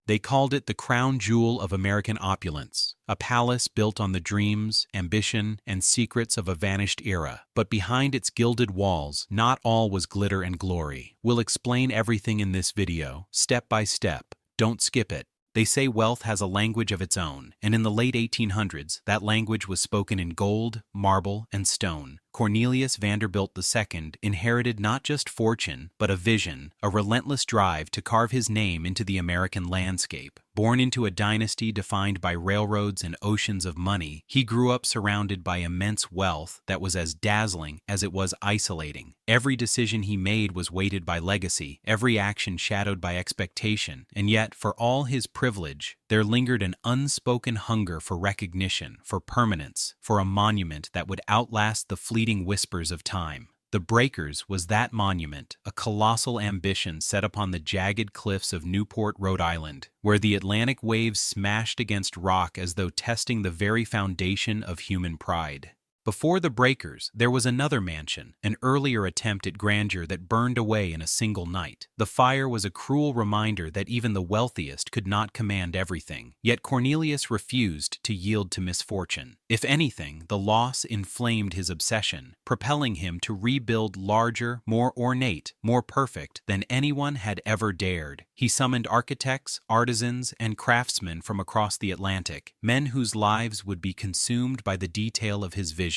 They called it the crown jewel of American opulence, a palace built on the dreams, ambition, and secrets of a vanished era. But behind its gilded walls, not all was glitter and glory. We'll explain everything in this video, step by step. Don't skip it. They say wealth has a language of its own, and in the late 1800s, that language was spoken in gold, marble, and stone. Cornelius Vanderbilt II inherited not just fortune, but a vision, a relentless drive to carve his name into the American landscape. Born into a dynasty defined by railroads and oceans of money, he grew up surrounded by immense wealth that was as dazzling as it was isolating. Every decision he made was weighted by legacy, every action shadowed by expectation, and yet, for all his privilege, there lingered an unspoken hunger for recognition, for permanence, for a monument that would outlast the fleeting whispers of time. The Breakers was that monument, a colossal ambition set upon the jagged cliffs of Newport, Rhode Island, where the Atlantic waves smashed against rock as though testing the very foundation of human pride. Before the Breakers, there was another mansion, an earlier attempt at grandeur that burned away in a single night. The fire was a cruel reminder that even the wealthiest could not command everything. Yet Cornelius refused to yield to misfortune. If anything, the loss inflamed his obsession, propelling him to rebuild larger, more ornate, more perfect than anyone had ever dared. He summoned architects, artisans, and craftsmen from across the Atlantic, men whose lives would be consumed by the detail of his vision.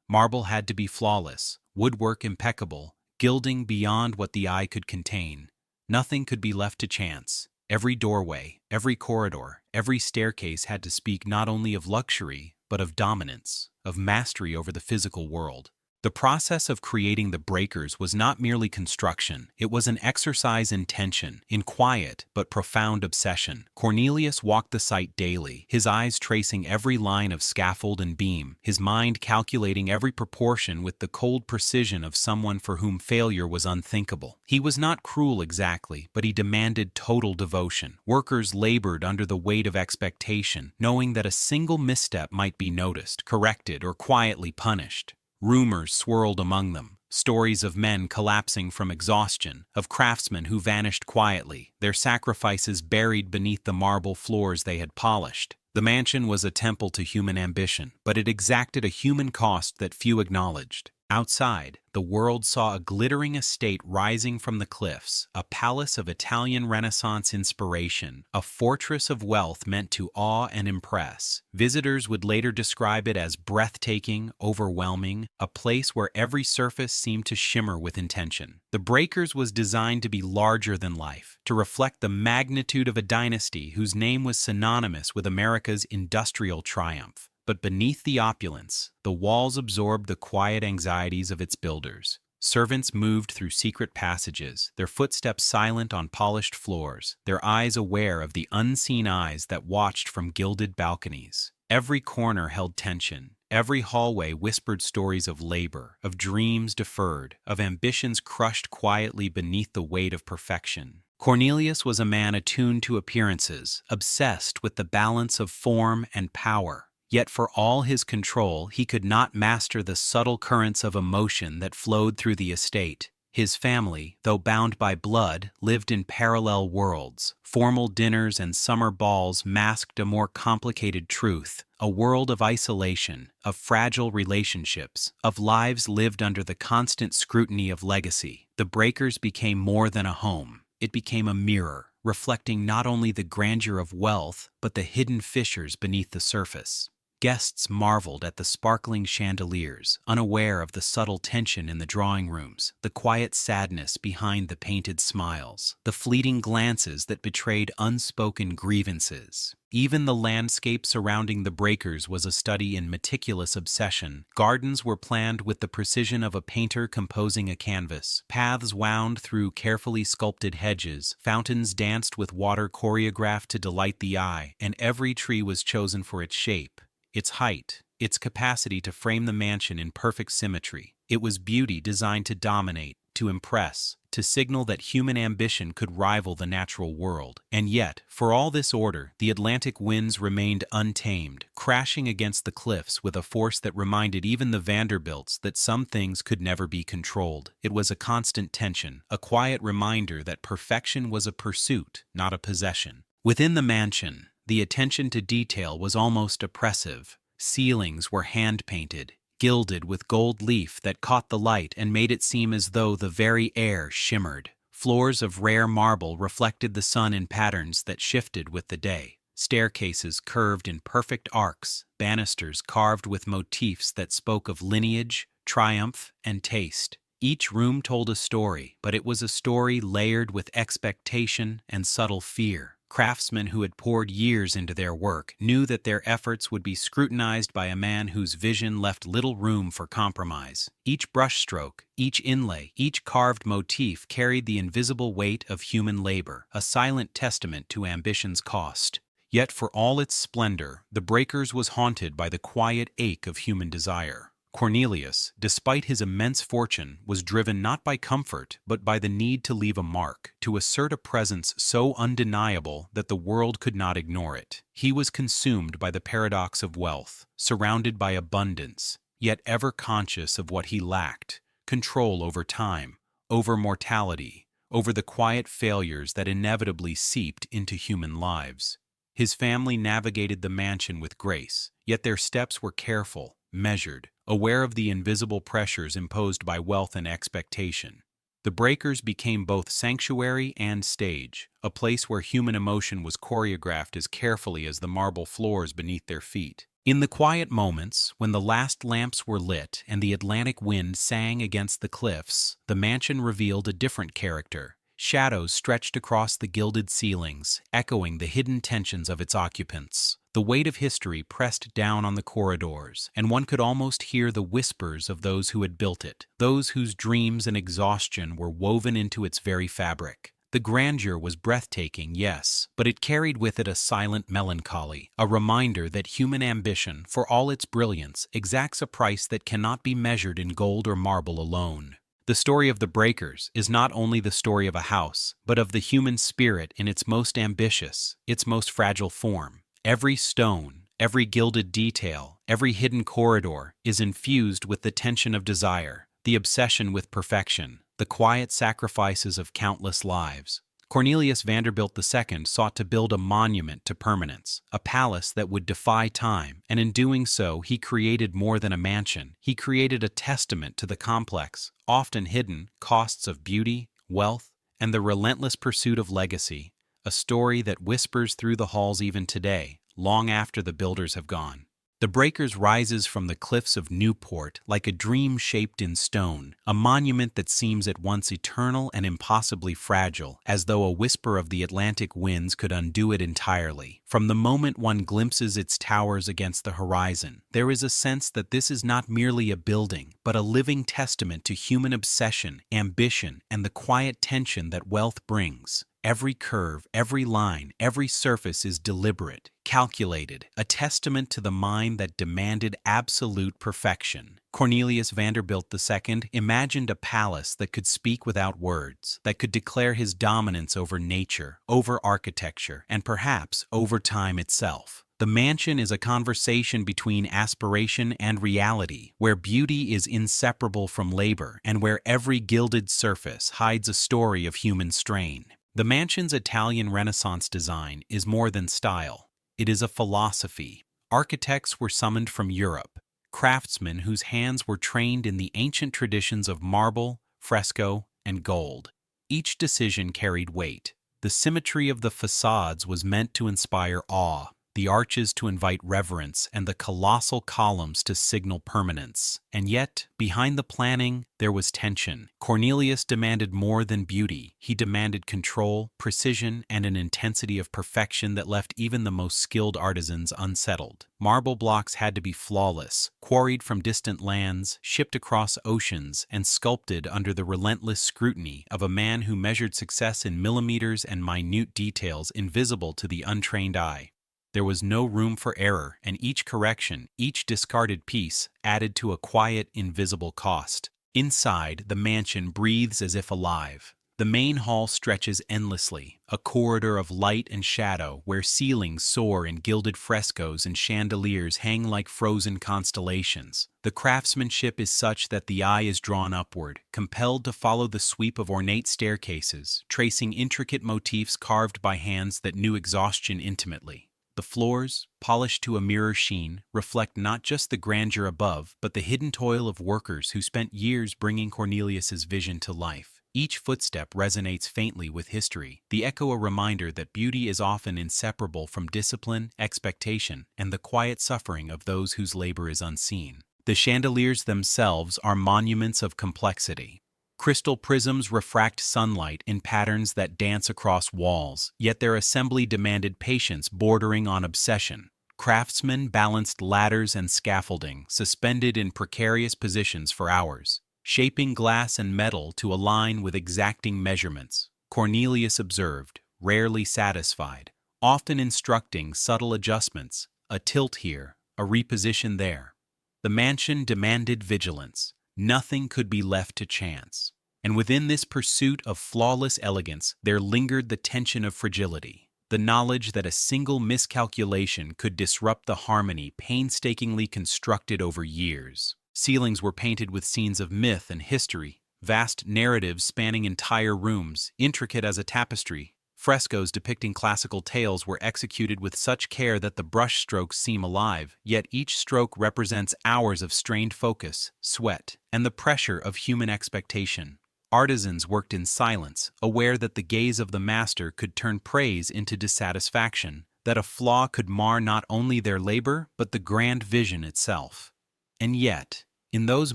Marble had to be flawless, woodwork impeccable, gilding beyond what the eye could contain. Nothing could be left to chance. Every doorway, every corridor, every staircase had to speak not only of luxury, but of dominance, of mastery over the physical world. The process of creating the Breakers was not merely construction, it was an exercise in tension, in quiet but profound obsession. Cornelius walked the site daily, his eyes tracing every line of scaffold and beam, his mind calculating every proportion with the cold precision of someone for whom failure was unthinkable. He was not cruel exactly, but he demanded total devotion. Workers labored under the weight of expectation, knowing that a single misstep might be noticed, corrected, or quietly punished. Rumors swirled among them, stories of men collapsing from exhaustion, of craftsmen who vanished quietly, their sacrifices buried beneath the marble floors they had polished. The mansion was a temple to human ambition, but it exacted a human cost that few acknowledged. Outside, the world saw a glittering estate rising from the cliffs, a palace of Italian Renaissance inspiration, a fortress of wealth meant to awe and impress. Visitors would later describe it as breathtaking, overwhelming, a place where every surface seemed to shimmer with intention. The Breakers was designed to be larger than life, to reflect the magnitude of a dynasty whose name was synonymous with America's industrial triumph. But beneath the opulence, the walls absorbed the quiet anxieties of its builders. Servants moved through secret passages, their footsteps silent on polished floors, their eyes aware of the unseen eyes that watched from gilded balconies. Every corner held tension. Every hallway whispered stories of labor, of dreams deferred, of ambitions crushed quietly beneath the weight of perfection. Cornelius was a man attuned to appearances, obsessed with the balance of form and power. Yet for all his control, he could not master the subtle currents of emotion that flowed through the estate. His family, though bound by blood, lived in parallel worlds. Formal dinners and summer balls masked a more complicated truth, a world of isolation, of fragile relationships, of lives lived under the constant scrutiny of legacy. The Breakers became more than a home. It became a mirror, reflecting not only the grandeur of wealth, but the hidden fissures beneath the surface. Guests marveled at the sparkling chandeliers, unaware of the subtle tension in the drawing rooms, the quiet sadness behind the painted smiles, the fleeting glances that betrayed unspoken grievances. Even the landscape surrounding the Breakers was a study in meticulous obsession. Gardens were planned with the precision of a painter composing a canvas. Paths wound through carefully sculpted hedges. Fountains danced with water choreographed to delight the eye, and every tree was chosen for its shape, its height, its capacity to frame the mansion in perfect symmetry. It was beauty designed to dominate, to impress, to signal that human ambition could rival the natural world. And yet, for all this order, the Atlantic winds remained untamed, crashing against the cliffs with a force that reminded even the Vanderbilts that some things could never be controlled. It was a constant tension, a quiet reminder that perfection was a pursuit, not a possession. Within the mansion, the attention to detail was almost oppressive. Ceilings were hand-painted, gilded with gold leaf that caught the light and made it seem as though the very air shimmered. Floors of rare marble reflected the sun in patterns that shifted with the day. Staircases curved in perfect arcs, banisters carved with motifs that spoke of lineage, triumph, and taste. Each room told a story, but it was a story layered with expectation and subtle fear. Craftsmen who had poured years into their work knew that their efforts would be scrutinized by a man whose vision left little room for compromise. Each brushstroke, each inlay, each carved motif carried the invisible weight of human labor, a silent testament to ambition's cost. Yet for all its splendor, the Breakers was haunted by the quiet ache of human desire. Cornelius, despite his immense fortune, was driven not by comfort, but by the need to leave a mark, to assert a presence so undeniable that the world could not ignore it. He was consumed by the paradox of wealth, surrounded by abundance, yet ever conscious of what he lacked: control over time, over mortality, over the quiet failures that inevitably seeped into human lives. His family navigated the mansion with grace, yet their steps were careful, measured, aware of the invisible pressures imposed by wealth and expectation. The Breakers became both sanctuary and stage, a place where human emotion was choreographed as carefully as the marble floors beneath their feet. In the quiet moments, when the last lamps were lit and the Atlantic wind sang against the cliffs, the mansion revealed a different character. Shadows stretched across the gilded ceilings, echoing the hidden tensions of its occupants. The weight of history pressed down on the corridors, and one could almost hear the whispers of those who had built it, those whose dreams and exhaustion were woven into its very fabric. The grandeur was breathtaking, yes, but it carried with it a silent melancholy, a reminder that human ambition, for all its brilliance, exacts a price that cannot be measured in gold or marble alone. The story of the Breakers is not only the story of a house, but of the human spirit in its most ambitious, its most fragile form. Every stone, every gilded detail, every hidden corridor is infused with the tension of desire, the obsession with perfection, the quiet sacrifices of countless lives. Cornelius Vanderbilt II sought to build a monument to permanence, a palace that would defy time, and in doing so he created more than a mansion. He created a testament to the complex, often hidden, costs of beauty, wealth, and the relentless pursuit of legacy, a story that whispers through the halls even today, long after the builders have gone. The Breakers rises from the cliffs of Newport like a dream shaped in stone, a monument that seems at once eternal and impossibly fragile, as though a whisper of the Atlantic winds could undo it entirely. From the moment one glimpses its towers against the horizon, there is a sense that this is not merely a building, but a living testament to human obsession, ambition, and the quiet tension that wealth brings. Every curve, every line, every surface is deliberate, calculated, a testament to the mind that demanded absolute perfection. Cornelius Vanderbilt II imagined a palace that could speak without words, that could declare his dominance over nature, over architecture, and perhaps over time itself. The mansion is a conversation between aspiration and reality, where beauty is inseparable from labor and where every gilded surface hides a story of human strain. The mansion's Italian Renaissance design is more than style. It is a philosophy. Architects were summoned from Europe, craftsmen whose hands were trained in the ancient traditions of marble, fresco, and gold. Each decision carried weight. The symmetry of the facades was meant to inspire awe, the arches to invite reverence, and the colossal columns to signal permanence. And yet, behind the planning, there was tension. Cornelius demanded more than beauty. He demanded control, precision, and an intensity of perfection that left even the most skilled artisans unsettled. Marble blocks had to be flawless, quarried from distant lands, shipped across oceans, and sculpted under the relentless scrutiny of a man who measured success in millimeters and minute details invisible to the untrained eye. There was no room for error, and each correction, each discarded piece, added to a quiet, invisible cost. Inside, the mansion breathes as if alive. The main hall stretches endlessly, a corridor of light and shadow where ceilings soar in gilded frescoes and chandeliers hang like frozen constellations. The craftsmanship is such that the eye is drawn upward, compelled to follow the sweep of ornate staircases, tracing intricate motifs carved by hands that knew exhaustion intimately. The floors, polished to a mirror sheen, reflect not just the grandeur above, but the hidden toil of workers who spent years bringing Cornelius's vision to life. Each footstep resonates faintly with history, the echo a reminder that beauty is often inseparable from discipline, expectation, and the quiet suffering of those whose labor is unseen. The chandeliers themselves are monuments of complexity. Crystal prisms refract sunlight in patterns that dance across walls, yet their assembly demanded patience bordering on obsession. Craftsmen balanced ladders and scaffolding, suspended in precarious positions for hours, shaping glass and metal to align with exacting measurements. Cornelius observed, rarely satisfied, often instructing subtle adjustments, a tilt here, a reposition there. The mansion demanded vigilance. Nothing could be left to chance. And within this pursuit of flawless elegance, there lingered the tension of fragility, the knowledge that a single miscalculation could disrupt the harmony painstakingly constructed over years. Ceilings were painted with scenes of myth and history, vast narratives spanning entire rooms, intricate as a tapestry. Frescoes depicting classical tales were executed with such care that the brush strokes seem alive, yet each stroke represents hours of strained focus, sweat, and the pressure of human expectation. Artisans worked in silence, aware that the gaze of the master could turn praise into dissatisfaction, that a flaw could mar not only their labor but the grand vision itself. And yet, in those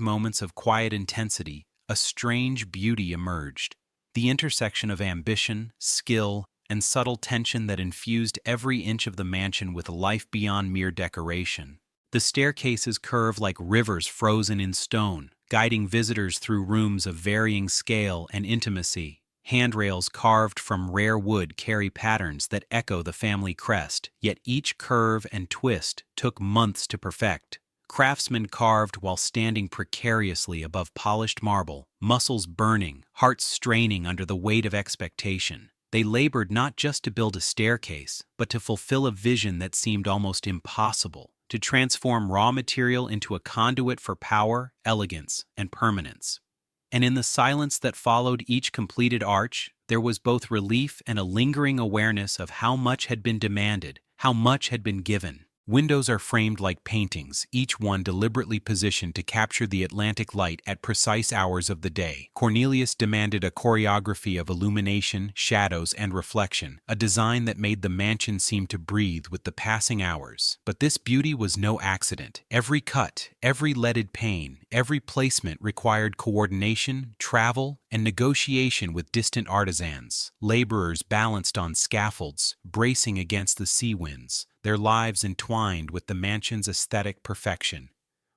moments of quiet intensity, a strange beauty emerged. The intersection of ambition, skill, and subtle tension that infused every inch of the mansion with life beyond mere decoration. The staircases curve like rivers frozen in stone, guiding visitors through rooms of varying scale and intimacy. Handrails carved from rare wood carry patterns that echo the family crest, yet each curve and twist took months to perfect. Craftsmen carved while standing precariously above polished marble, muscles burning, hearts straining under the weight of expectation. They labored not just to build a staircase, but to fulfill a vision that seemed almost impossible, to transform raw material into a conduit for power, elegance, and permanence. And in the silence that followed each completed arch, there was both relief and a lingering awareness of how much had been demanded, how much had been given. Windows are framed like paintings, each one deliberately positioned to capture the Atlantic light at precise hours of the day. Cornelius demanded a choreography of illumination, shadows, and reflection, a design that made the mansion seem to breathe with the passing hours. But this beauty was no accident. Every cut, every leaded pane, every placement required coordination, travel, and negotiation with distant artisans. Laborers balanced on scaffolds, bracing against the sea winds, their lives entwined with the mansion's aesthetic perfection.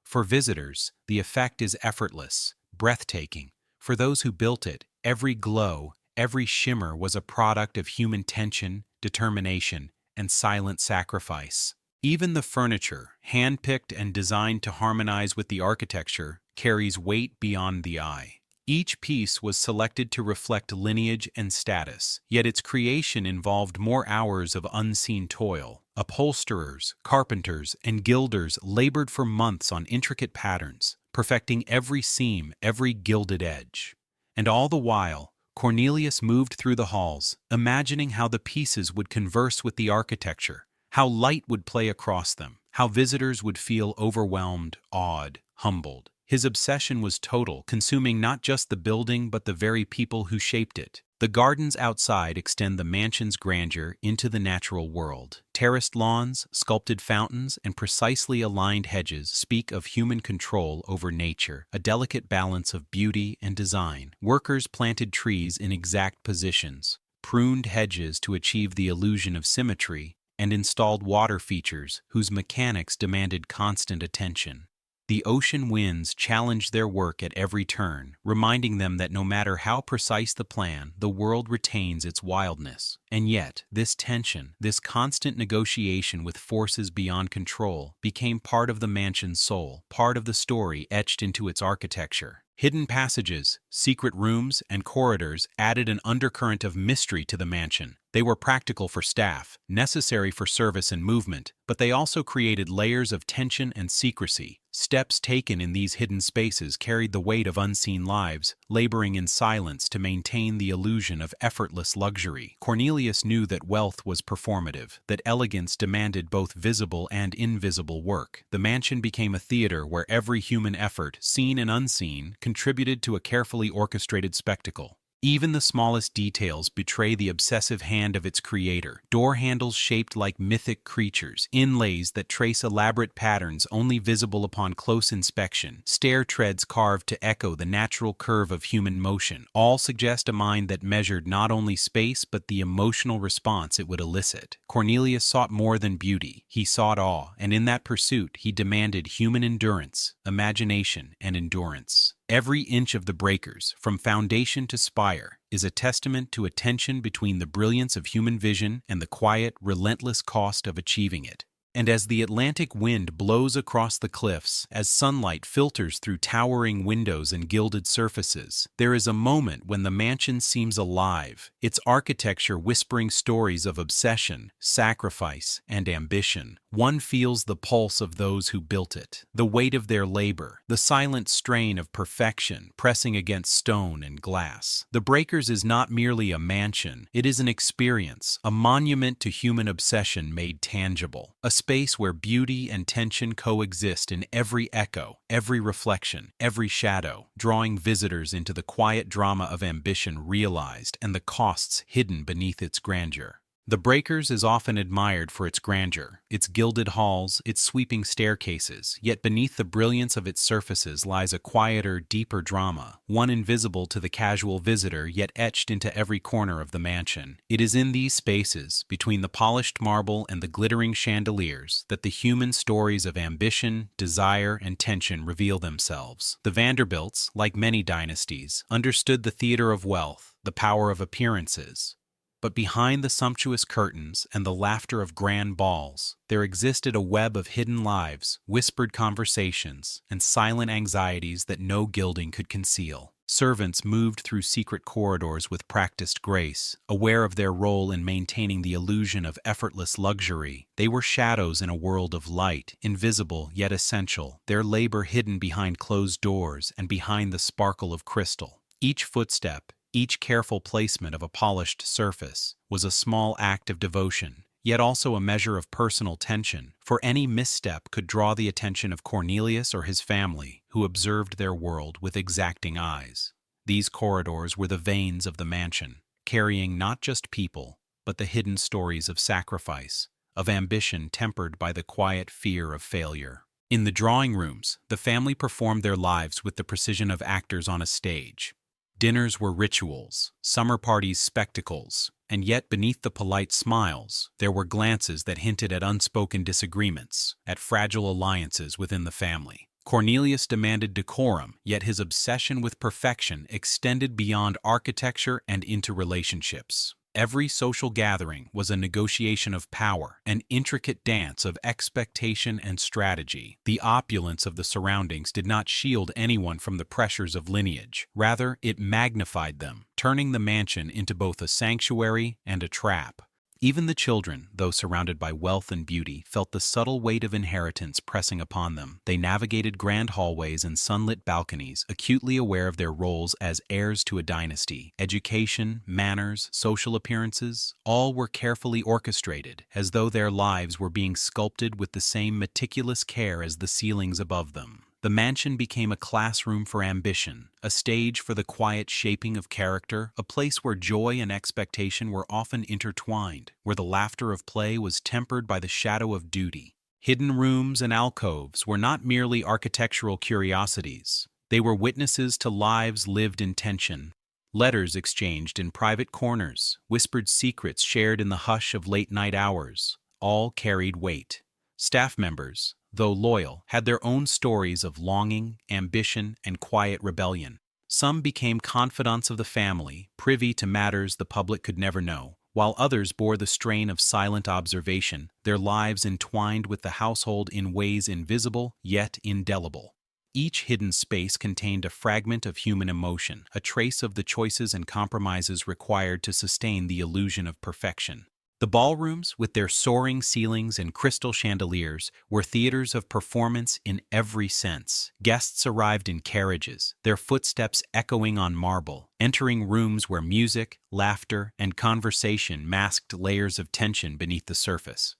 For visitors, the effect is effortless, breathtaking. For those who built it, every glow, every shimmer was a product of human tension, determination, and silent sacrifice. Even the furniture, hand-picked and designed to harmonize with the architecture, carries weight beyond the eye. Each piece was selected to reflect lineage and status, yet its creation involved more hours of unseen toil. Upholsterers, carpenters, and gilders labored for months on intricate patterns, perfecting every seam, every gilded edge. And all the while, Cornelius moved through the halls, imagining how the pieces would converse with the architecture, how light would play across them, how visitors would feel overwhelmed, awed, humbled. His obsession was total, consuming not just the building but the very people who shaped it. The gardens outside extend the mansion's grandeur into the natural world. Terraced lawns, sculpted fountains, and precisely aligned hedges speak of human control over nature, a delicate balance of beauty and design. Workers planted trees in exact positions, pruned hedges to achieve the illusion of symmetry, and installed water features whose mechanics demanded constant attention. The ocean winds challenged their work at every turn, reminding them that no matter how precise the plan, the world retains its wildness. And yet, this tension, this constant negotiation with forces beyond control, became part of the mansion's soul, part of the story etched into its architecture. Hidden passages, secret rooms, and corridors added an undercurrent of mystery to the mansion. They were practical for staff, necessary for service and movement, but they also created layers of tension and secrecy. Steps taken in these hidden spaces carried the weight of unseen lives, laboring in silence to maintain the illusion of effortless luxury. Cornelius knew that wealth was performative, that elegance demanded both visible and invisible work. The mansion became a theater where every human effort, seen and unseen, contributed to a carefully orchestrated spectacle. Even the smallest details betray the obsessive hand of its creator. Door handles shaped like mythic creatures, inlays that trace elaborate patterns only visible upon close inspection, stair treads carved to echo the natural curve of human motion, all suggest a mind that measured not only space but the emotional response it would elicit. Cornelius sought more than beauty. He sought awe, and in that pursuit he demanded human endurance, imagination, and endurance. Every inch of the breakers, from foundation to spire, is a testament to a tension between the brilliance of human vision and the quiet, relentless cost of achieving it. And as the Atlantic wind blows across the cliffs, as sunlight filters through towering windows and gilded surfaces, there is a moment when the mansion seems alive, its architecture whispering stories of obsession, sacrifice, and ambition. One feels the pulse of those who built it, the weight of their labor, the silent strain of perfection pressing against stone and glass. The Breakers is not merely a mansion, it is an experience, a monument to human obsession made tangible. A space where beauty and tension coexist in every echo, every reflection, every shadow, drawing visitors into the quiet drama of ambition realized and the costs hidden beneath its grandeur. The Breakers is often admired for its grandeur, its gilded halls, its sweeping staircases, yet beneath the brilliance of its surfaces lies a quieter, deeper drama, one invisible to the casual visitor yet etched into every corner of the mansion. It is in these spaces, between the polished marble and the glittering chandeliers, that the human stories of ambition, desire, and tension reveal themselves. The Vanderbilts, like many dynasties, understood the theater of wealth, the power of appearances. But behind the sumptuous curtains and the laughter of grand balls, there existed a web of hidden lives, whispered conversations, and silent anxieties that no gilding could conceal. Servants moved through secret corridors with practiced grace, aware of their role in maintaining the illusion of effortless luxury. They were shadows in a world of light, invisible yet essential, their labor hidden behind closed doors and behind the sparkle of crystal. Each footstep, each careful placement of a polished surface was a small act of devotion, yet also a measure of personal tension, for any misstep could draw the attention of Cornelius or his family, who observed their world with exacting eyes. These corridors were the veins of the mansion, carrying not just people, but the hidden stories of sacrifice, of ambition tempered by the quiet fear of failure. In the drawing rooms, the family performed their lives with the precision of actors on a stage. Dinners were rituals, summer parties spectacles, and yet beneath the polite smiles, there were glances that hinted at unspoken disagreements, at fragile alliances within the family. Cornelius demanded decorum, yet his obsession with perfection extended beyond architecture and into relationships. Every social gathering was a negotiation of power, an intricate dance of expectation and strategy. The opulence of the surroundings did not shield anyone from the pressures of lineage. Rather, it magnified them, turning the mansion into both a sanctuary and a trap. Even the children, though surrounded by wealth and beauty, felt the subtle weight of inheritance pressing upon them. They navigated grand hallways and sunlit balconies, acutely aware of their roles as heirs to a dynasty. Education, manners, social appearances, all were carefully orchestrated, as though their lives were being sculpted with the same meticulous care as the ceilings above them. The mansion became a classroom for ambition, a stage for the quiet shaping of character, a place where joy and expectation were often intertwined, where the laughter of play was tempered by the shadow of duty. Hidden rooms and alcoves were not merely architectural curiosities. They were witnesses to lives lived in tension. Letters exchanged in private corners, whispered secrets shared in the hush of late-night hours, all carried weight. Staff members, though loyal, had their own stories of longing, ambition, and quiet rebellion. Some became confidants of the family, privy to matters the public could never know, while others bore the strain of silent observation, their lives entwined with the household in ways invisible yet indelible. Each hidden space contained a fragment of human emotion, a trace of the choices and compromises required to sustain the illusion of perfection. The ballrooms, with their soaring ceilings and crystal chandeliers, were theaters of performance in every sense. Guests arrived in carriages, their footsteps echoing on marble, entering rooms where music, laughter, and conversation masked layers of tension beneath the surface.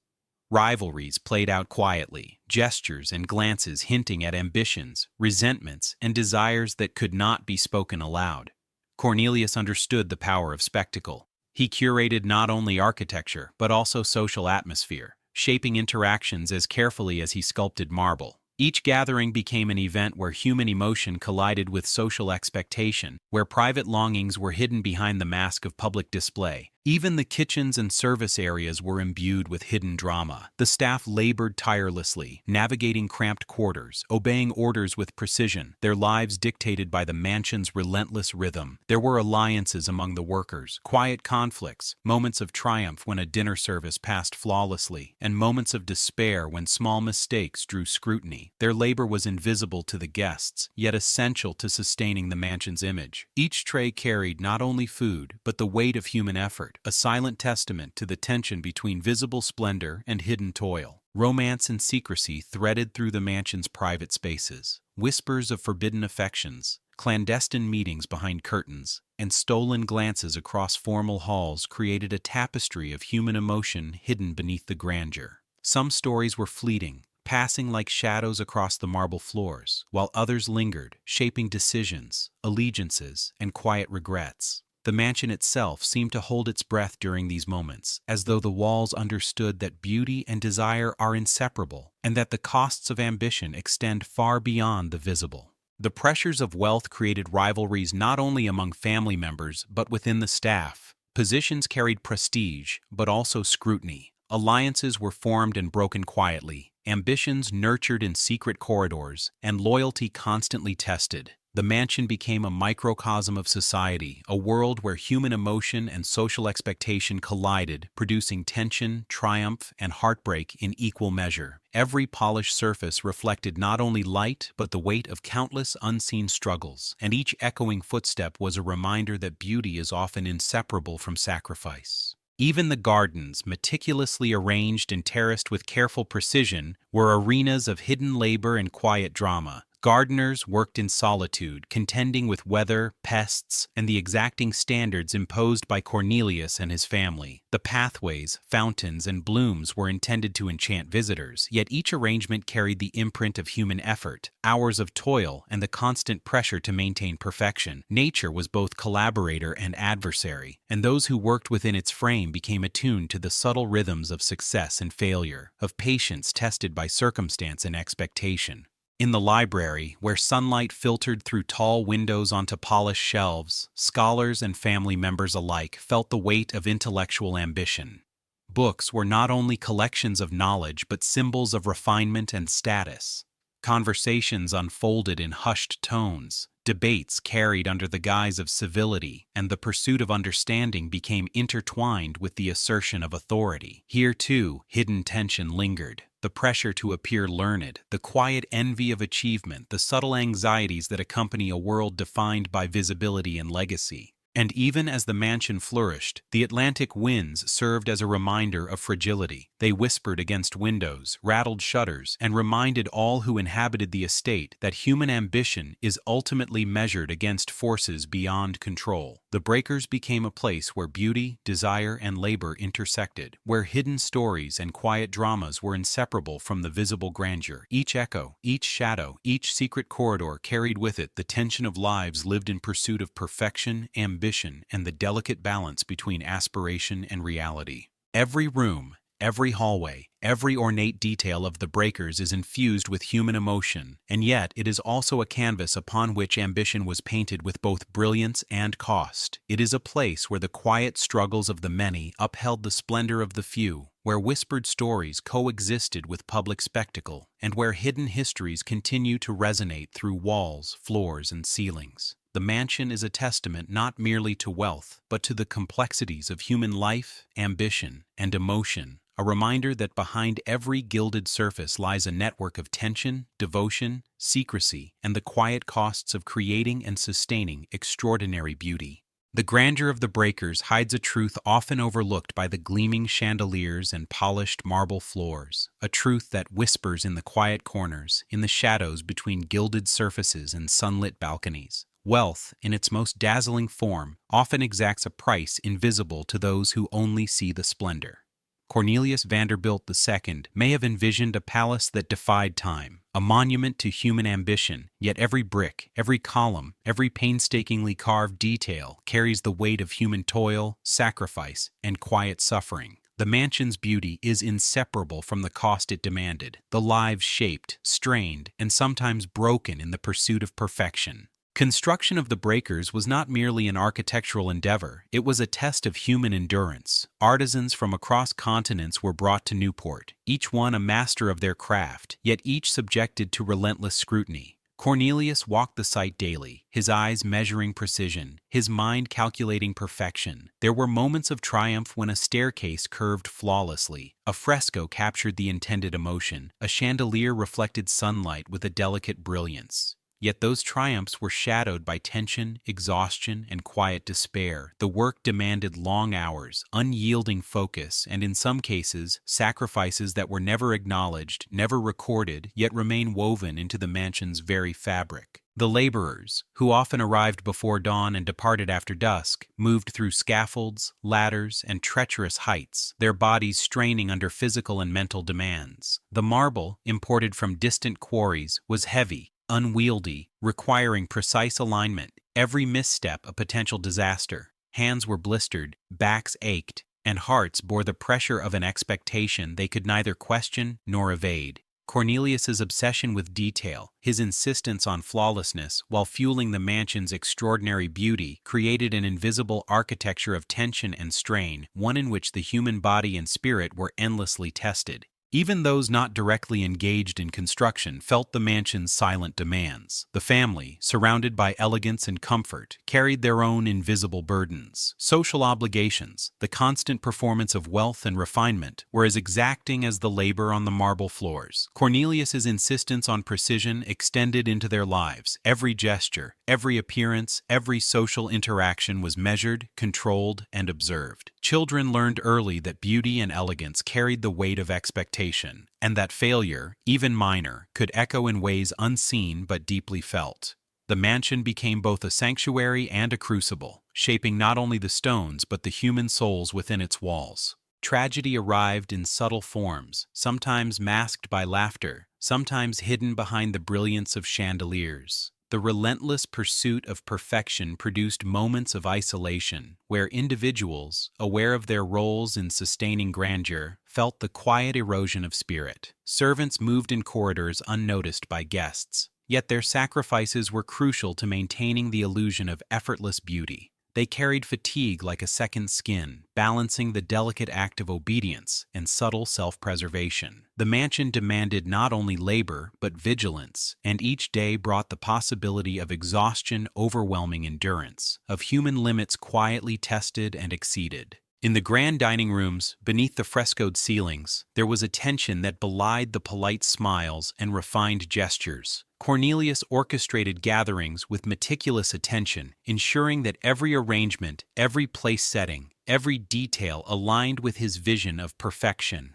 Rivalries played out quietly, gestures and glances hinting at ambitions, resentments, and desires that could not be spoken aloud. Cornelius understood the power of spectacle. He curated not only architecture, but also social atmosphere, shaping interactions as carefully as he sculpted marble. Each gathering became an event where human emotion collided with social expectation, where private longings were hidden behind the mask of public display. Even the kitchens and service areas were imbued with hidden drama. The staff labored tirelessly, navigating cramped quarters, obeying orders with precision, their lives dictated by the mansion's relentless rhythm. There were alliances among the workers, quiet conflicts, moments of triumph when a dinner service passed flawlessly, and moments of despair when small mistakes drew scrutiny. Their labor was invisible to the guests, yet essential to sustaining the mansion's image. Each tray carried not only food, but the weight of human effort, a silent testament to the tension between visible splendor and hidden toil. Romance and secrecy threaded through the mansion's private spaces. Whispers of forbidden affections, clandestine meetings behind curtains, and stolen glances across formal halls created a tapestry of human emotion hidden beneath the grandeur. Some stories were fleeting, passing like shadows across the marble floors, while others lingered, shaping decisions, allegiances, and quiet regrets. The mansion itself seemed to hold its breath during these moments, as though the walls understood that beauty and desire are inseparable, and that the costs of ambition extend far beyond the visible. The pressures of wealth created rivalries not only among family members, but within the staff. Positions carried prestige, but also scrutiny. Alliances were formed and broken quietly, ambitions nurtured in secret corridors, and loyalty constantly tested. The mansion became a microcosm of society, a world where human emotion and social expectation collided, producing tension, triumph, and heartbreak in equal measure. Every polished surface reflected not only light, but the weight of countless unseen struggles, and each echoing footstep was a reminder that beauty is often inseparable from sacrifice. Even the gardens, meticulously arranged and terraced with careful precision, were arenas of hidden labor and quiet drama. Gardeners worked in solitude, contending with weather, pests, and the exacting standards imposed by Cornelius and his family. The pathways, fountains, and blooms were intended to enchant visitors, yet each arrangement carried the imprint of human effort, hours of toil, and the constant pressure to maintain perfection. Nature was both collaborator and adversary, and those who worked within its frame became attuned to the subtle rhythms of success and failure, of patience tested by circumstance and expectation. In the library, where sunlight filtered through tall windows onto polished shelves, scholars and family members alike felt the weight of intellectual ambition. Books were not only collections of knowledge but symbols of refinement and status. Conversations unfolded in hushed tones, debates carried under the guise of civility, and the pursuit of understanding became intertwined with the assertion of authority. Here, too, hidden tension lingered. The pressure to appear learned, the quiet envy of achievement, the subtle anxieties that accompany a world defined by visibility and legacy. And even as the mansion flourished, the Atlantic winds served as a reminder of fragility. They whispered against windows, rattled shutters, and reminded all who inhabited the estate that human ambition is ultimately measured against forces beyond control. The breakers became a place where beauty, desire, and labor intersected, where hidden stories and quiet dramas were inseparable from the visible grandeur. Each echo, each shadow, each secret corridor carried with it the tension of lives lived in pursuit of perfection, ambition, and the delicate balance between aspiration and reality. Every room, every hallway, every ornate detail of the breakers is infused with human emotion, and yet it is also a canvas upon which ambition was painted with both brilliance and cost. It is a place where the quiet struggles of the many upheld the splendor of the few, where whispered stories coexisted with public spectacle, and where hidden histories continue to resonate through walls, floors, and ceilings. The mansion is a testament not merely to wealth, but to the complexities of human life, ambition, and emotion, a reminder that behind every gilded surface lies a network of tension, devotion, secrecy, and the quiet costs of creating and sustaining extraordinary beauty. The grandeur of the breakers hides a truth often overlooked by the gleaming chandeliers and polished marble floors, a truth that whispers in the quiet corners, in the shadows between gilded surfaces and sunlit balconies. Wealth, in its most dazzling form, often exacts a price invisible to those who only see the splendor. Cornelius Vanderbilt II may have envisioned a palace that defied time, a monument to human ambition, yet every brick, every column, every painstakingly carved detail carries the weight of human toil, sacrifice, and quiet suffering. The mansion's beauty is inseparable from the cost it demanded, the lives shaped, strained, and sometimes broken in the pursuit of perfection. Construction of the breakers was not merely an architectural endeavor, it was a test of human endurance. Artisans from across continents were brought to Newport, each one a master of their craft, yet each subjected to relentless scrutiny. Cornelius walked the site daily, his eyes measuring precision, his mind calculating perfection. There were moments of triumph when a staircase curved flawlessly, a fresco captured the intended emotion, a chandelier reflected sunlight with a delicate brilliance. Yet those triumphs were shadowed by tension, exhaustion, and quiet despair. The work demanded long hours, unyielding focus, and in some cases, sacrifices that were never acknowledged, never recorded, yet remain woven into the mansion's very fabric. The laborers, who often arrived before dawn and departed after dusk, moved through scaffolds, ladders, and treacherous heights, their bodies straining under physical and mental demands. The marble, imported from distant quarries, was heavy, unwieldy, requiring precise alignment, every misstep a potential disaster. Hands were blistered, backs ached, and hearts bore the pressure of an expectation they could neither question nor evade. Cornelius's obsession with detail, his insistence on flawlessness, while fueling the mansion's extraordinary beauty, created an invisible architecture of tension and strain, one in which the human body and spirit were endlessly tested. Even those not directly engaged in construction felt the mansion's silent demands. The family, surrounded by elegance and comfort, carried their own invisible burdens. Social obligations, the constant performance of wealth and refinement, were as exacting as the labor on the marble floors. Cornelius's insistence on precision extended into their lives. Every gesture, every appearance, every social interaction was measured, controlled, and observed. Children learned early that beauty and elegance carried the weight of expectation, and that failure, even minor, could echo in ways unseen but deeply felt. The mansion became both a sanctuary and a crucible, shaping not only the stones but the human souls within its walls. Tragedy arrived in subtle forms, sometimes masked by laughter, sometimes hidden behind the brilliance of chandeliers. The relentless pursuit of perfection produced moments of isolation, where individuals, aware of their roles in sustaining grandeur, felt the quiet erosion of spirit. Servants moved in corridors unnoticed by guests, yet their sacrifices were crucial to maintaining the illusion of effortless beauty. They carried fatigue like a second skin, balancing the delicate act of obedience and subtle self-preservation. The mansion demanded not only labor, but vigilance, and each day brought the possibility of exhaustion, overwhelming endurance, of human limits quietly tested and exceeded. In the grand dining rooms, beneath the frescoed ceilings, there was a tension that belied the polite smiles and refined gestures. Cornelius orchestrated gatherings with meticulous attention, ensuring that every arrangement, every place setting, every detail aligned with his vision of perfection.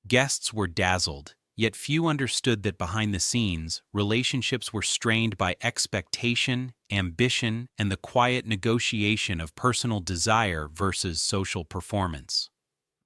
Guests were dazzled, yet few understood that behind the scenes, relationships were strained by expectation, ambition, and the quiet negotiation of personal desire versus social performance.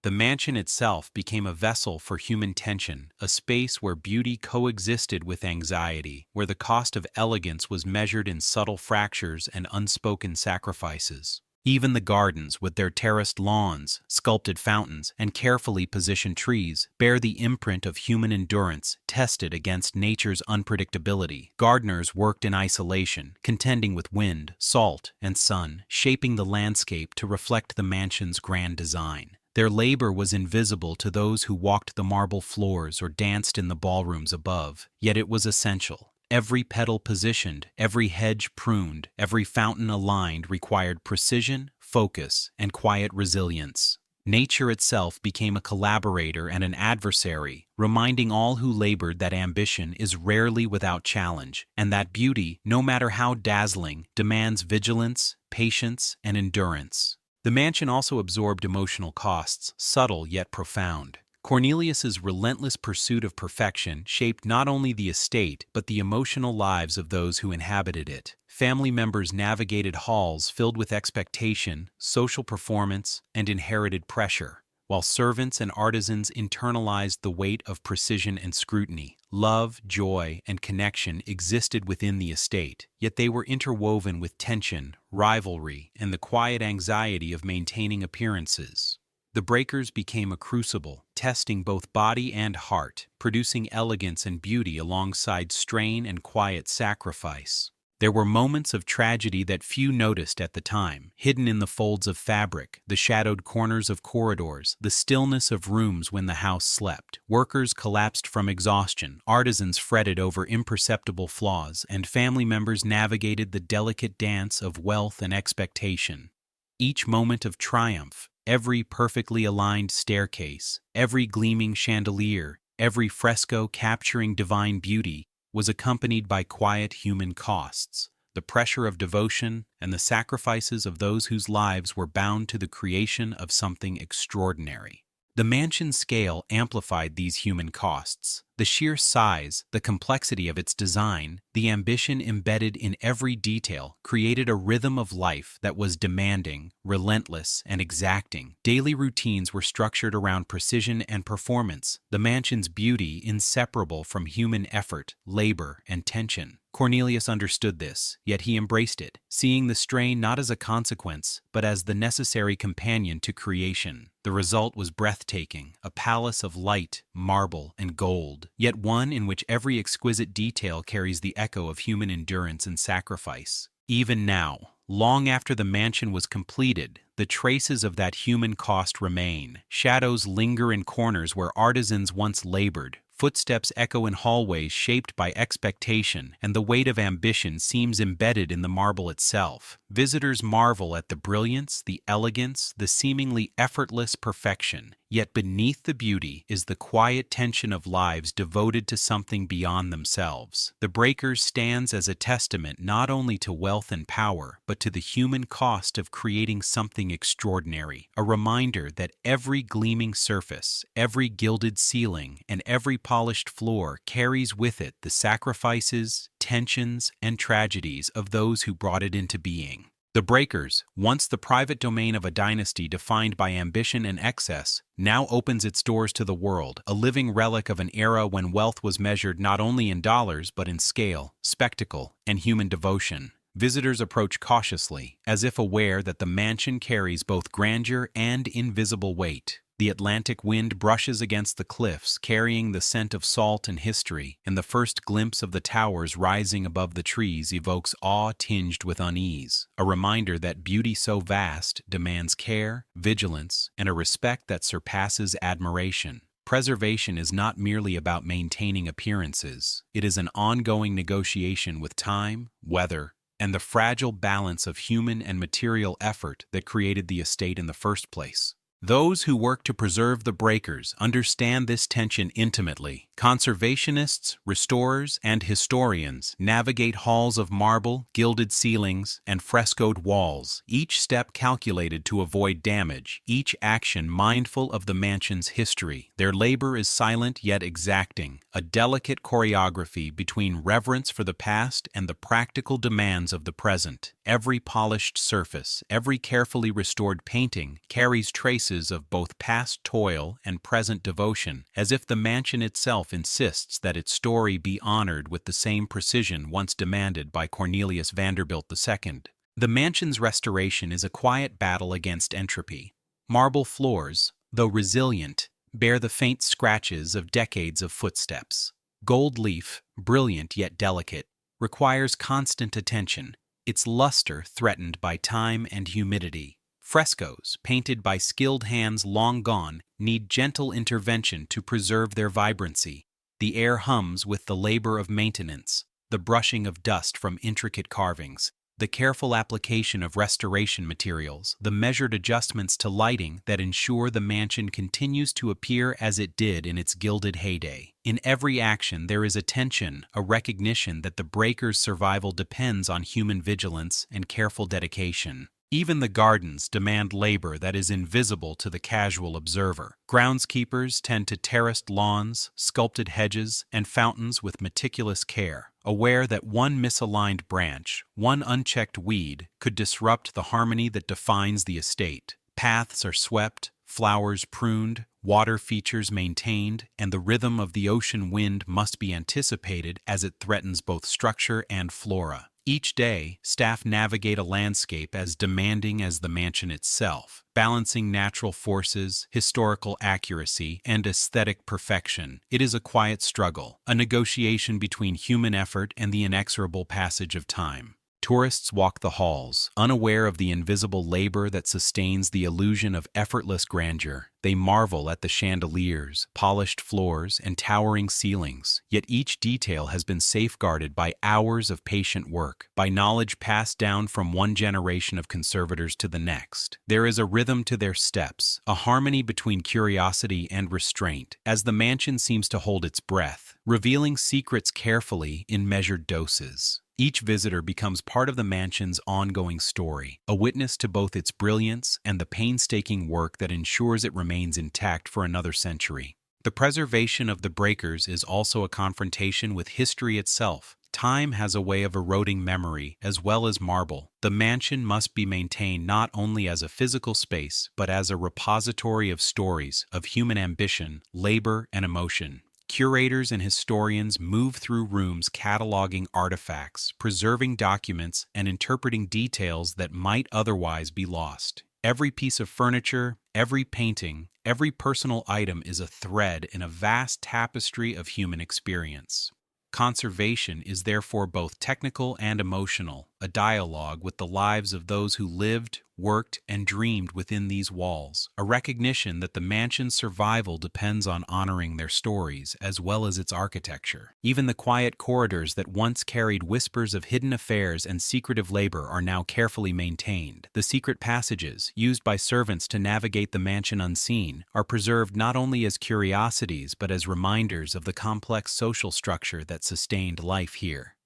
The mansion itself became a vessel for human tension, a space where beauty coexisted with anxiety, where the cost of elegance was measured in subtle fractures and unspoken sacrifices. Even the gardens, with their terraced lawns, sculpted fountains, and carefully positioned trees, bear the imprint of human endurance tested against nature's unpredictability. Gardeners worked in isolation, contending with wind, salt, and sun, shaping the landscape to reflect the mansion's grand design. Their labor was invisible to those who walked the marble floors or danced in the ballrooms above, yet it was essential. Every petal positioned, every hedge pruned, every fountain aligned required precision, focus, and quiet resilience. Nature itself became a collaborator and an adversary, reminding all who labored that ambition is rarely without challenge, and that beauty, no matter how dazzling, demands vigilance, patience, and endurance. The mansion also absorbed emotional costs, subtle yet profound. Cornelius's relentless pursuit of perfection shaped not only the estate but the emotional lives of those who inhabited it. Family members navigated halls filled with expectation, social performance, and inherited pressure, while servants and artisans internalized the weight of precision and scrutiny. Love, joy, and connection existed within the estate, yet they were interwoven with tension, rivalry, and the quiet anxiety of maintaining appearances. The breakers became a crucible, testing both body and heart, producing elegance and beauty alongside strain and quiet sacrifice. There were moments of tragedy that few noticed at the time, hidden in the folds of fabric, the shadowed corners of corridors, the stillness of rooms when the house slept. Workers collapsed from exhaustion, artisans fretted over imperceptible flaws, and family members navigated the delicate dance of wealth and expectation. Each moment of triumph, every perfectly aligned staircase, every gleaming chandelier, every fresco capturing divine beauty, was accompanied by quiet human costs, the pressure of devotion, and the sacrifices of those whose lives were bound to the creation of something extraordinary. The mansion's scale amplified these human costs. The sheer size, the complexity of its design, the ambition embedded in every detail created a rhythm of life that was demanding, relentless, and exacting. Daily routines were structured around precision and performance, the mansion's beauty inseparable from human effort, labor, and tension. Cornelius understood this, yet he embraced it, seeing the strain not as a consequence, but as the necessary companion to creation. The result was breathtaking, a palace of light, marble, and gold, yet one in which every exquisite detail carries the echo of human endurance and sacrifice. Even now, long after the mansion was completed, the traces of that human cost remain. Shadows linger in corners where artisans once labored. Footsteps echo in hallways shaped by expectation, and the weight of ambition seems embedded in the marble itself. Visitors marvel at the brilliance, the elegance, the seemingly effortless perfection. Yet beneath the beauty is the quiet tension of lives devoted to something beyond themselves. The Breakers stands as a testament not only to wealth and power, but to the human cost of creating something extraordinary, a reminder that every gleaming surface, every gilded ceiling, and every polished floor carries with it the sacrifices, tensions, and tragedies of those who brought it into being. The Breakers, once the private domain of a dynasty defined by ambition and excess, now opens its doors to the world, a living relic of an era when wealth was measured not only in dollars but in scale, spectacle, and human devotion. Visitors approach cautiously, as if aware that the mansion carries both grandeur and invisible weight. The Atlantic wind brushes against the cliffs, carrying the scent of salt and history, and the first glimpse of the towers rising above the trees evokes awe tinged with unease, a reminder that beauty so vast demands care, vigilance, and a respect that surpasses admiration. Preservation is not merely about maintaining appearances. It is an ongoing negotiation with time, weather, and the fragile balance of human and material effort that created the estate in the first place. Those who work to preserve the Breakers understand this tension intimately. Conservationists, restorers, and historians navigate halls of marble, gilded ceilings, and frescoed walls, each step calculated to avoid damage, each action mindful of the mansion's history. Their labor is silent yet exacting, a delicate choreography between reverence for the past and the practical demands of the present. Every polished surface, every carefully restored painting carries traces of both past toil and present devotion, as if the mansion itself insists that its story be honored with the same precision once demanded by Cornelius Vanderbilt II. The mansion's restoration is a quiet battle against entropy. Marble floors, though resilient, bear the faint scratches of decades of footsteps. Gold leaf, brilliant yet delicate, requires constant attention, its luster threatened by time and humidity. Frescoes, painted by skilled hands long gone, need gentle intervention to preserve their vibrancy. The air hums with the labor of maintenance, the brushing of dust from intricate carvings, The careful application of restoration materials, the measured adjustments to lighting that ensure the mansion continues to appear as it did in its gilded heyday. In every action there is attention, a recognition that the breaker's survival depends on human vigilance and careful dedication. Even the gardens demand labor that is invisible to the casual observer. Groundskeepers tend to terraced lawns, sculpted hedges, and fountains with meticulous care, aware that one misaligned branch, one unchecked weed, could disrupt the harmony that defines the estate. Paths are swept, flowers pruned, water features maintained, and the rhythm of the ocean wind must be anticipated as it threatens both structure and flora. Each day, staff navigate a landscape as demanding as the mansion itself, balancing natural forces, historical accuracy, and aesthetic perfection. It is a quiet struggle, a negotiation between human effort and the inexorable passage of time. Tourists walk the halls, unaware of the invisible labor that sustains the illusion of effortless grandeur. They marvel at the chandeliers, polished floors, and towering ceilings, yet each detail has been safeguarded by hours of patient work, by knowledge passed down from one generation of conservators to the next. There is a rhythm to their steps, a harmony between curiosity and restraint, as the mansion seems to hold its breath, revealing secrets carefully in measured doses. Each visitor becomes part of the mansion's ongoing story, a witness to both its brilliance and the painstaking work that ensures it remains intact for another century. The preservation of the breakers is also a confrontation with history itself. Time has a way of eroding memory as well as marble. The mansion must be maintained not only as a physical space, but as a repository of stories, of human ambition, labor, and emotion. Curators and historians move through rooms cataloging artifacts, preserving documents, and interpreting details that might otherwise be lost. Every piece of furniture, every painting, every personal item is a thread in a vast tapestry of human experience. Conservation is therefore both technical and emotional, a dialogue with the lives of those who lived, worked, and dreamed within these walls, a recognition that the mansion's survival depends on honoring their stories as well as its architecture. Even the quiet corridors that once carried whispers of hidden affairs and secretive labor are now carefully maintained. The secret passages, used by servants to navigate the mansion unseen, are preserved not only as curiosities but as reminders of the complex social structure that sustained life here.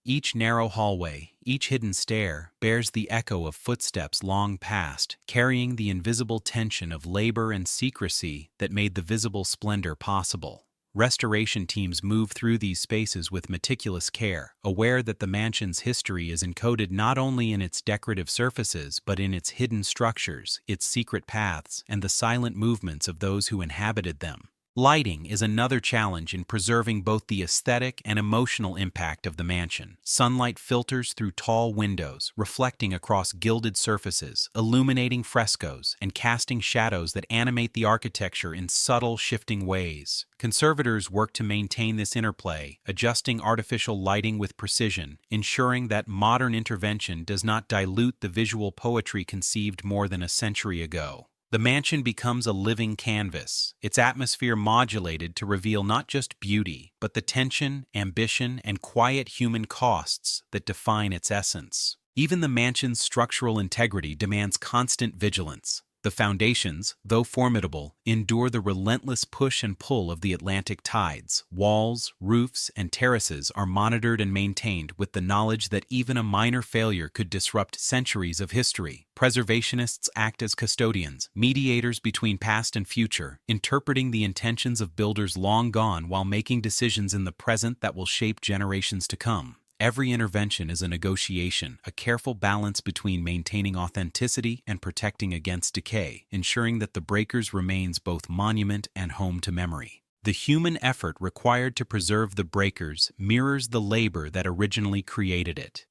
Each narrow hallway, each hidden stair, bears the echo of footsteps long past, carrying the invisible tension of labor and secrecy that made the visible splendor possible. Restoration teams move through these spaces with meticulous care, aware that the mansion's history is encoded not only in its decorative surfaces but in its hidden structures, its secret paths, and the silent movements of those who inhabited them. Lighting is another challenge in preserving both the aesthetic and emotional impact of the mansion. Sunlight filters through tall windows, reflecting across gilded surfaces, illuminating frescoes, and casting shadows that animate the architecture in subtle, shifting ways. Conservators work to maintain this interplay, adjusting artificial lighting with precision, ensuring that modern intervention does not dilute the visual poetry conceived more than a century ago. The mansion becomes a living canvas, its atmosphere modulated to reveal not just beauty, but the tension, ambition, and quiet human costs that define its essence. Even the mansion's structural integrity demands constant vigilance. The foundations, though formidable, endure the relentless push and pull of the Atlantic tides. Walls, roofs, and terraces are monitored and maintained with the knowledge that even a minor failure could disrupt centuries of history. Preservationists act as custodians, mediators between past and future, interpreting the intentions of builders long gone while making decisions in the present that will shape generations to come. Every intervention is a negotiation, a careful balance between maintaining authenticity and protecting against decay, ensuring that the breakers remains both monument and home to memory. The human effort required to preserve the breakers mirrors the labor that originally created it.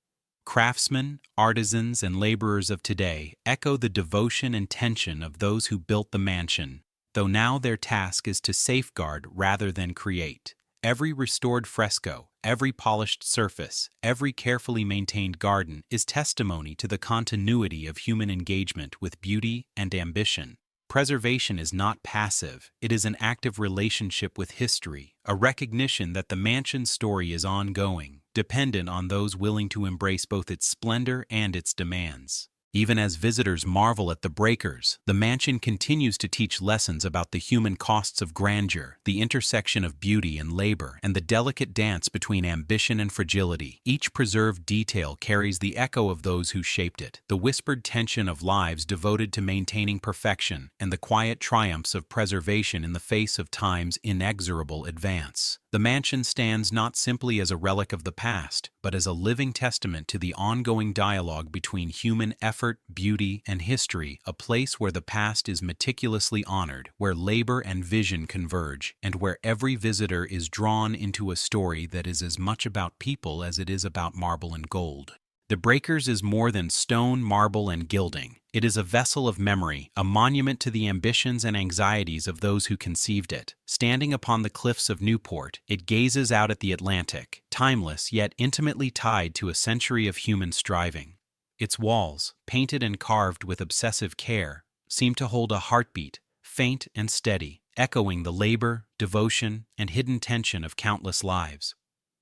Craftsmen, artisans, and laborers of today echo the devotion and tension of those who built the mansion, though now their task is to safeguard rather than create. Every restored fresco, every polished surface, every carefully maintained garden is testimony to the continuity of human engagement with beauty and ambition. Preservation is not passive, it is an active relationship with history, a recognition that the mansion's story is ongoing, dependent on those willing to embrace both its splendor and its demands. Even as visitors marvel at the breakers, the mansion continues to teach lessons about the human costs of grandeur, the intersection of beauty and labor, and the delicate dance between ambition and fragility. Each preserved detail carries the echo of those who shaped it, the whispered tension of lives devoted to maintaining perfection, and the quiet triumphs of preservation in the face of time's inexorable advance. The mansion stands not simply as a relic of the past, but as a living testament to the ongoing dialogue between human effort, beauty, and history, a place where the past is meticulously honored, where labor and vision converge, and where every visitor is drawn into a story that is as much about people as it is about marble and gold. The Breakers is more than stone, marble, and gilding. It is a vessel of memory, a monument to the ambitions and anxieties of those who conceived it. Standing upon the cliffs of Newport, it gazes out at the Atlantic, timeless yet intimately tied to a century of human striving. Its walls, painted and carved with obsessive care, seem to hold a heartbeat, faint and steady, echoing the labor, devotion, and hidden tension of countless lives.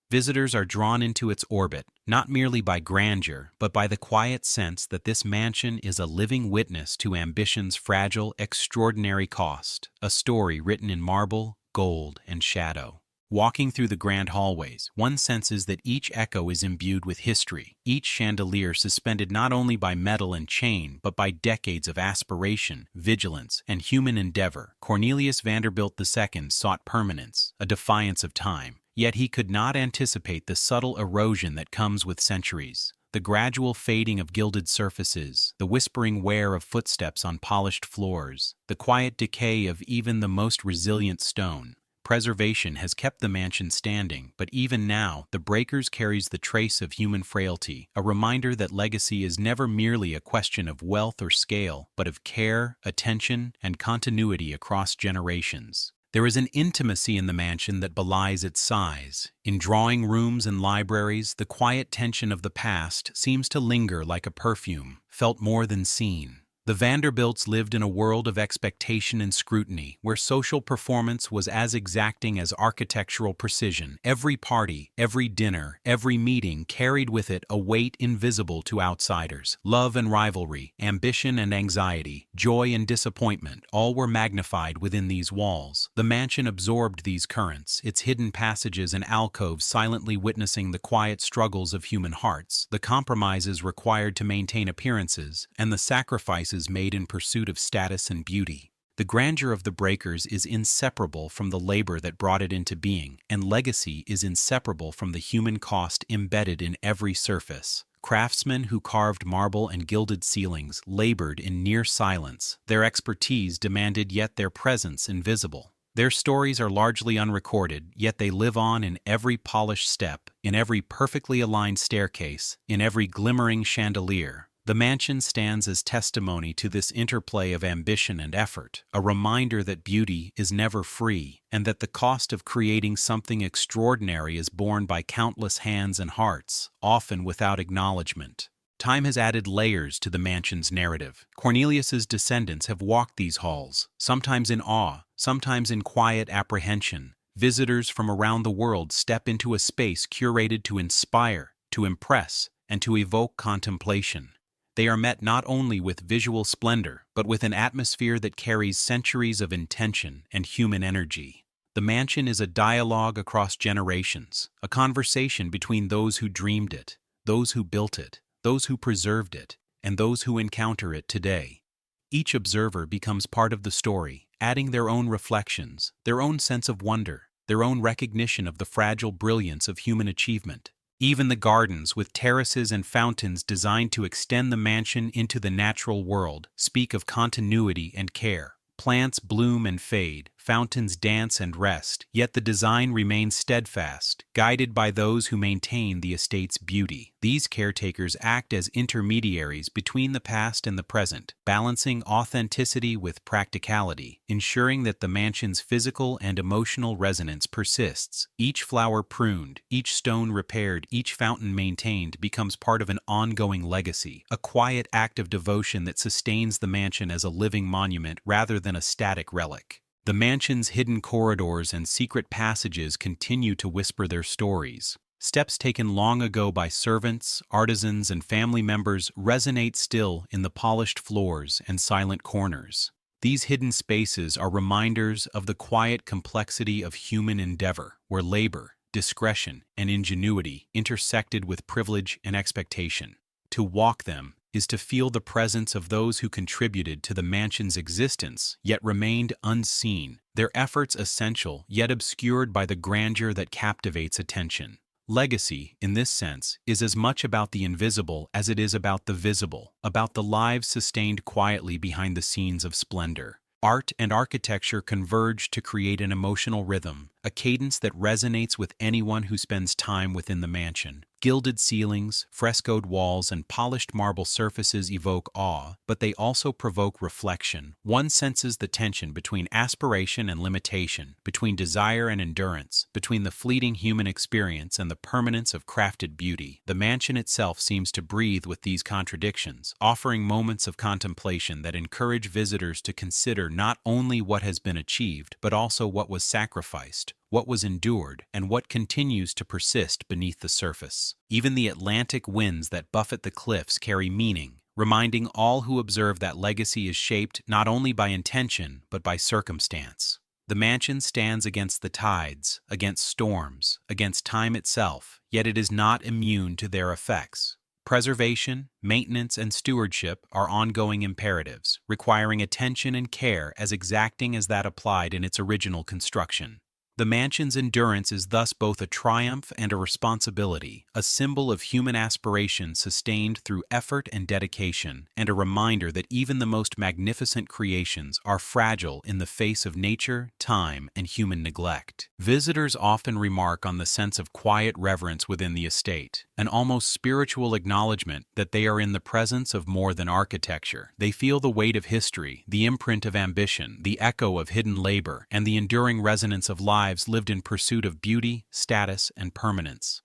Visitors are drawn into its orbit, not merely by grandeur, but by the quiet sense that this mansion is a living witness to ambition's fragile, extraordinary cost, a story written in marble, gold, and shadow. Walking through the grand hallways, one senses that each echo is imbued with history, each chandelier suspended not only by metal and chain, but by decades of aspiration, vigilance, and human endeavor. Cornelius Vanderbilt II sought permanence, a defiance of time. Yet he could not anticipate the subtle erosion that comes with centuries. The gradual fading of gilded surfaces, the whispering wear of footsteps on polished floors, the quiet decay of even the most resilient stone. Preservation has kept the mansion standing, but even now, the Breakers carries the trace of human frailty, a reminder that legacy is never merely a question of wealth or scale, but of care, attention, and continuity across generations. There is an intimacy in the mansion that belies its size. In drawing rooms and libraries, the quiet tension of the past seems to linger like a perfume, felt more than seen. The Vanderbilts lived in a world of expectation and scrutiny, where social performance was as exacting as architectural precision. Every party, every dinner, every meeting carried with it a weight invisible to outsiders. Love and rivalry, ambition and anxiety, joy and disappointment, all were magnified within these walls. The mansion absorbed these currents, its hidden passages and alcoves silently witnessing the quiet struggles of human hearts, the compromises required to maintain appearances, and the sacrifices made in pursuit of status and beauty. The grandeur of the Breakers is inseparable from the labor that brought it into being, and legacy is inseparable from the human cost embedded in every surface. Craftsmen who carved marble and gilded ceilings labored in near silence, their expertise demanded yet their presence invisible. Their stories are largely unrecorded, yet they live on in every polished step, in every perfectly aligned staircase, in every glimmering chandelier. The mansion stands as testimony to this interplay of ambition and effort, a reminder that beauty is never free, and that the cost of creating something extraordinary is borne by countless hands and hearts, often without acknowledgement. Time has added layers to the mansion's narrative. Cornelius's descendants have walked these halls, sometimes in awe, sometimes in quiet apprehension. Visitors from around the world step into a space curated to inspire, to impress, and to evoke contemplation. They are met not only with visual splendor, but with an atmosphere that carries centuries of intention and human energy. The mansion is a dialogue across generations, a conversation between those who dreamed it, those who built it, those who preserved it, and those who encounter it today. Each observer becomes part of the story, adding their own reflections, their own sense of wonder, their own recognition of the fragile brilliance of human achievement. Even the gardens, with terraces and fountains designed to extend the mansion into the natural world, speak of continuity and care. Plants bloom and fade, fountains dance and rest, yet the design remains steadfast, guided by those who maintain the estate's beauty. These caretakers act as intermediaries between the past and the present, balancing authenticity with practicality, ensuring that the mansion's physical and emotional resonance persists. Each flower pruned, each stone repaired, each fountain maintained becomes part of an ongoing legacy, a quiet act of devotion that sustains the mansion as a living monument rather than a static relic. The mansion's hidden corridors and secret passages continue to whisper their stories. Steps taken long ago by servants, artisans, and family members resonate still in the polished floors and silent corners. These hidden spaces are reminders of the quiet complexity of human endeavor, where labor, discretion, and ingenuity intersected with privilege and expectation. To walk them is to feel the presence of those who contributed to the mansion's existence, yet remained unseen, their efforts essential, yet obscured by the grandeur that captivates attention. Legacy, in this sense, is as much about the invisible as it is about the visible, about the lives sustained quietly behind the scenes of splendor. Art and architecture converge to create an emotional rhythm, a cadence that resonates with anyone who spends time within the mansion. Gilded ceilings, frescoed walls, and polished marble surfaces evoke awe, but they also provoke reflection. One senses the tension between aspiration and limitation, between desire and endurance, between the fleeting human experience and the permanence of crafted beauty. The mansion itself seems to breathe with these contradictions, offering moments of contemplation that encourage visitors to consider not only what has been achieved, but also what was sacrificed, what was endured, and what continues to persist beneath the surface. Even the Atlantic winds that buffet the cliffs carry meaning, reminding all who observe that legacy is shaped not only by intention but by circumstance. The mansion stands against the tides, against storms, against time itself, yet it is not immune to their effects. Preservation, maintenance, and stewardship are ongoing imperatives, requiring attention and care as exacting as that applied in its original construction. The mansion's endurance is thus both a triumph and a responsibility, a symbol of human aspiration sustained through effort and dedication, and a reminder that even the most magnificent creations are fragile in the face of nature, time, and human neglect. Visitors often remark on the sense of quiet reverence within the estate, an almost spiritual acknowledgement that they are in the presence of more than architecture. They feel the weight of history, the imprint of ambition, the echo of hidden labor, and the enduring resonance of lives lived in pursuit of beauty, status, and permanence.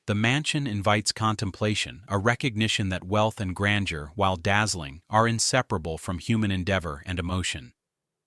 The mansion invites contemplation, a recognition that wealth and grandeur, while dazzling, are inseparable from human endeavor and emotion.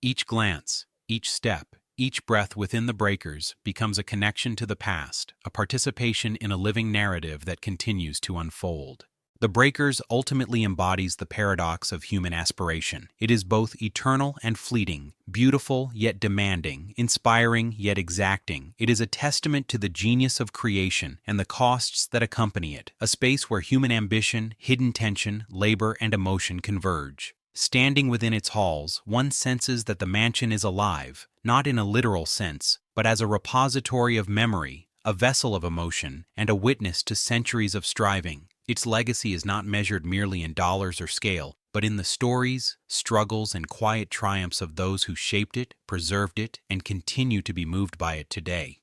Each glance, each step, each breath within the breakers becomes a connection to the past, a participation in a living narrative that continues to unfold. The breakers ultimately embodies the paradox of human aspiration. It is both eternal and fleeting, beautiful yet demanding, inspiring yet exacting. It is a testament to the genius of creation and the costs that accompany it, a space where human ambition, hidden tension, labor, and emotion converge. Standing within its halls, one senses that the mansion is alive, not in a literal sense, but as a repository of memory, a vessel of emotion, and a witness to centuries of striving. Its legacy is not measured merely in dollars or scale, but in the stories, struggles, and quiet triumphs of those who shaped it, preserved it, and continue to be moved by it today.